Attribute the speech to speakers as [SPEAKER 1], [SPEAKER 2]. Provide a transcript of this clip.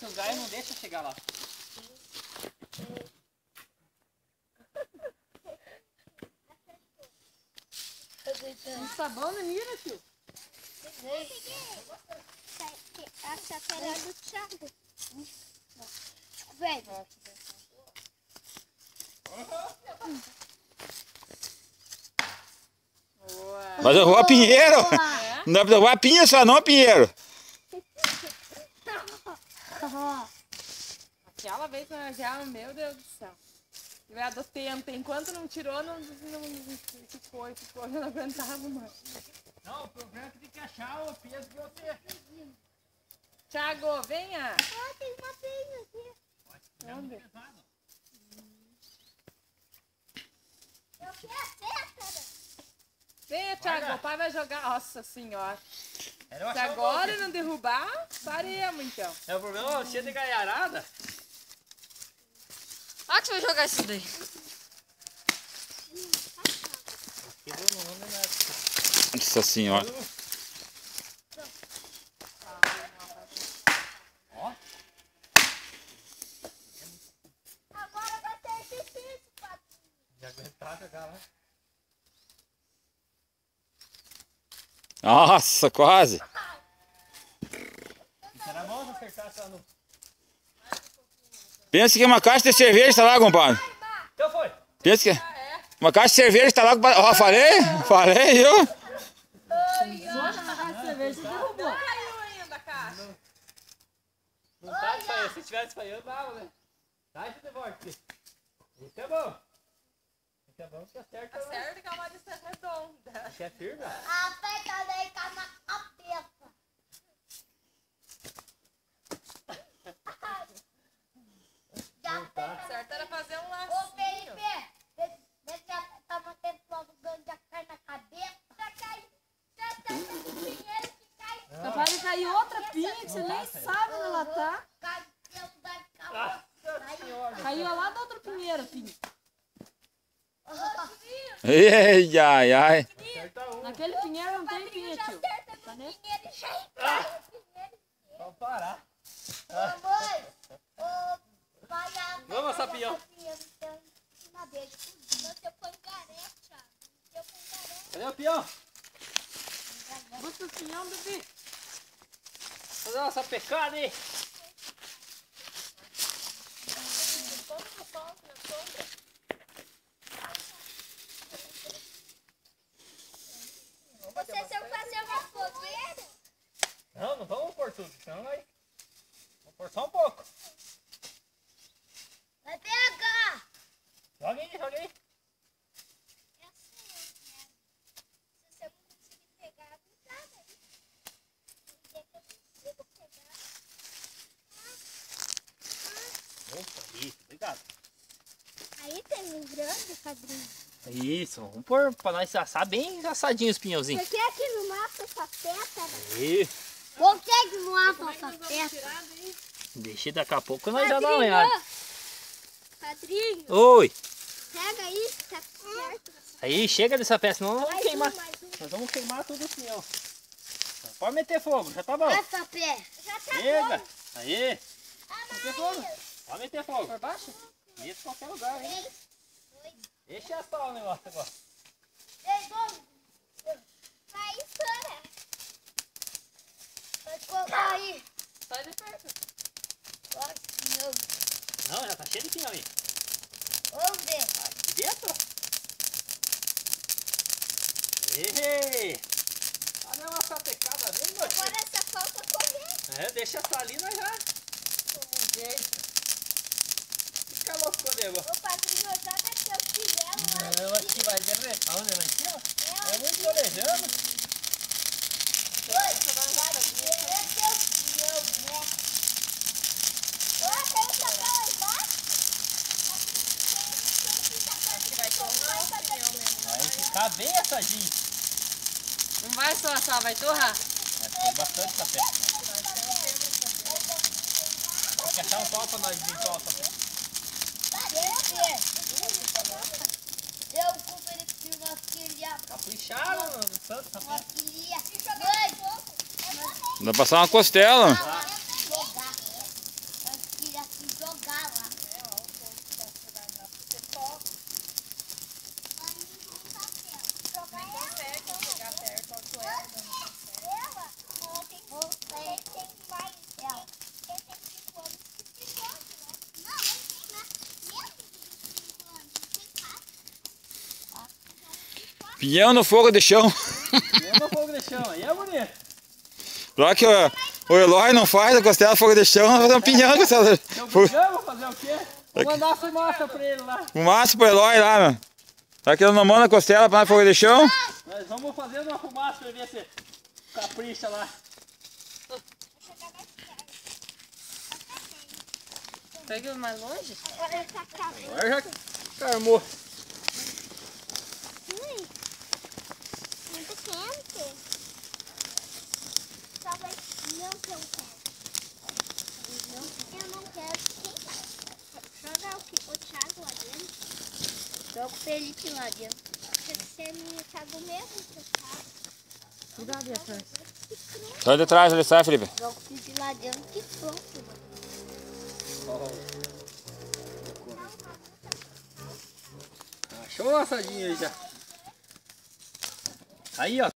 [SPEAKER 1] que os galhos não deixam chegar lá.
[SPEAKER 2] Um sabão na mira, tio.
[SPEAKER 3] A chapéu é do Thiago. Velho.
[SPEAKER 4] Mas eu vou a Pinheiro. Não dá pra levar a Pinha só não, Pinheiro.
[SPEAKER 2] Aquela vez que nós já, meu Deus do céu. Tiver do tempo, enquanto não tirou, não ficou, eu não aguentava mais.
[SPEAKER 1] Não, o problema é que tem que achar o peso que você...
[SPEAKER 2] Thiago, venha.
[SPEAKER 3] Ah, tem uma pinha aqui.
[SPEAKER 2] Onde?
[SPEAKER 3] Eu quero a cesta.
[SPEAKER 2] Venha, Thiago, o pai vai jogar. Nossa senhora.
[SPEAKER 1] Era eu
[SPEAKER 2] Se
[SPEAKER 1] achar
[SPEAKER 2] agora não derrubar, paremos então.
[SPEAKER 1] É o problema, cheio de gaiarada.
[SPEAKER 5] Ah, que você vai jogar isso daí?
[SPEAKER 1] Quebrou no nome, né?
[SPEAKER 4] Nossa senhora.
[SPEAKER 1] Ó.
[SPEAKER 3] Agora vai ser difícil, papai.
[SPEAKER 1] Já aguentar jogar lá.
[SPEAKER 4] Nossa, quase.
[SPEAKER 1] Será bom se acertasse lá no...
[SPEAKER 4] Pensa que uma caixa de cerveja está lá, compadre.
[SPEAKER 1] Então foi.
[SPEAKER 4] Pensa que uma caixa de cerveja está lá, compadre. Ó, falei, viu?
[SPEAKER 2] Caiu ainda a caixa.
[SPEAKER 1] Não tá desfaiando. Se tivesse desfaiando, dava, né? Dá esse de volta aqui. Isso é bom. Isso é bom que acerta.
[SPEAKER 2] Tá certo que a moda está redonda.
[SPEAKER 1] Isso é firme.
[SPEAKER 3] Aperta daí com a cabeça. Já
[SPEAKER 2] Tá certo era fazer um
[SPEAKER 3] Ô,
[SPEAKER 2] lacinho.
[SPEAKER 3] Felipe, deixa eu tomar tempo logo dando a cara na cabeça. Já cai. Já tá com dinheiro que cai.
[SPEAKER 2] Capaz de cair outra pinha que você nem sabe onde ela tá.
[SPEAKER 3] Cabelo da cabeça.
[SPEAKER 1] Nossa senhora.
[SPEAKER 2] Caiu lá da outra pinheira, pinha.
[SPEAKER 4] Ei, ai, ai.
[SPEAKER 1] Acerta um.
[SPEAKER 2] Naquele pinheiro não tem pinha, tio. Tá nesse?
[SPEAKER 3] Dinheiro já cai.
[SPEAKER 1] Vamos parar.
[SPEAKER 3] Ô, mãe. Ô, vai lá.
[SPEAKER 1] Vamos, Sapião.
[SPEAKER 3] Uma vez. Você põe careta. Eu põe careta.
[SPEAKER 1] Cadê o peão?
[SPEAKER 2] Busca o pinhão, bebê.
[SPEAKER 1] Fazer uma sapecada aí.
[SPEAKER 3] Você se eu fazer uma fogueira?
[SPEAKER 1] Não, não vamos pôr tudo, senão vai. Vamos pôr só um pouco.
[SPEAKER 3] Vai pegar.
[SPEAKER 1] Joga aí, joga aí.
[SPEAKER 3] É assim, né? Se você não conseguir pegar, não dá, né? Porque eu consigo pegar.
[SPEAKER 1] Opa, isso, obrigado.
[SPEAKER 3] Aí tem um grande padrinho.
[SPEAKER 1] Isso, vamos pôr pra nós assar bem assadinho os pinhãozinhos.
[SPEAKER 3] Você quer que não mata essa teta?
[SPEAKER 1] Aí,
[SPEAKER 3] Por que não mata essa teta?
[SPEAKER 1] deixa daqui a pouco nós já dá uma olhada.
[SPEAKER 3] Padrinho,
[SPEAKER 1] Oi,
[SPEAKER 3] pega aí, tá certo.
[SPEAKER 1] aí chega dessa peça, senão nós vamos
[SPEAKER 3] Mais
[SPEAKER 1] queimar.
[SPEAKER 3] mais um.
[SPEAKER 1] Nós vamos queimar tudo o pinhão. Pode meter fogo, já tá bom.
[SPEAKER 3] Essa pé. Já tá
[SPEAKER 1] Chega,
[SPEAKER 3] bom.
[SPEAKER 1] aí,
[SPEAKER 3] Meter fogo.
[SPEAKER 1] pode meter fogo.
[SPEAKER 2] Por baixo?
[SPEAKER 1] Isso em qualquer lugar, hein? Deixa assar o negócio agora.
[SPEAKER 3] Vai estourar. Vai colocar aí.
[SPEAKER 2] Sai de perto.
[SPEAKER 1] Não, já tá cheio de pinhão aí.
[SPEAKER 3] Vamos ver.
[SPEAKER 1] Aqui dentro. Ei! Olha uma sapecada bem gostosa.
[SPEAKER 3] Agora essa falta correr.
[SPEAKER 1] É, deixa assar ali, nós já. Um jeito. Fica louco, nego.
[SPEAKER 3] Ô, padrinho, joga teu chinelo lá.
[SPEAKER 1] Não, aqui vai derreter. Aonde? Lá em cima? É muito colejando.
[SPEAKER 3] Oi, vai derreter teu chinelo, né? Ó, tem um chapéu aí embaixo?
[SPEAKER 2] Vai torrar o pinhão mesmo.
[SPEAKER 1] Vai ficar bem assadinho.
[SPEAKER 2] Não vai só assar, vai torrar.
[SPEAKER 1] Vai ter bastante sapé. Tem que achar um pau pra nós limpar o sapé.
[SPEAKER 3] Eu comprei uma filha.
[SPEAKER 1] Capricharam no santo sapé.
[SPEAKER 3] Uma filha. Mãe,
[SPEAKER 4] Dá pra passar uma costela. Pinhão no fogo de chão.
[SPEAKER 1] Pinhão no fogo de chão, aí é bonito.
[SPEAKER 4] Já que o Eloy não faz a costela fogo de chão, vai fazer um pinhão com costela.
[SPEAKER 1] Então vamos fazer o quê? Vou mandar a fumaça pra ele lá.
[SPEAKER 4] Fumaça pro Eloy lá, meu. Já que ele não manda costela pra fogo de chão.
[SPEAKER 1] Nós vamos fazendo uma fumaça pra ver se capricha lá.
[SPEAKER 2] Pega mais longe?
[SPEAKER 3] Agora ele tá calmo.
[SPEAKER 1] Agora já carmou.
[SPEAKER 3] Muito quente. Só vai... Não que eu quero. Eu não quero queimar. Joga o Thiago lá dentro. Joga o Felipe lá dentro. Tem que ser minha Thiago mesmo, seu Thiago.
[SPEAKER 2] Cuidado, Beatriz.
[SPEAKER 4] Sai de trás, ele sai, Felipe.
[SPEAKER 3] Joga o Felipe lá dentro que pronto, mano.
[SPEAKER 1] Achou o assadinho aí já. Aí, ó.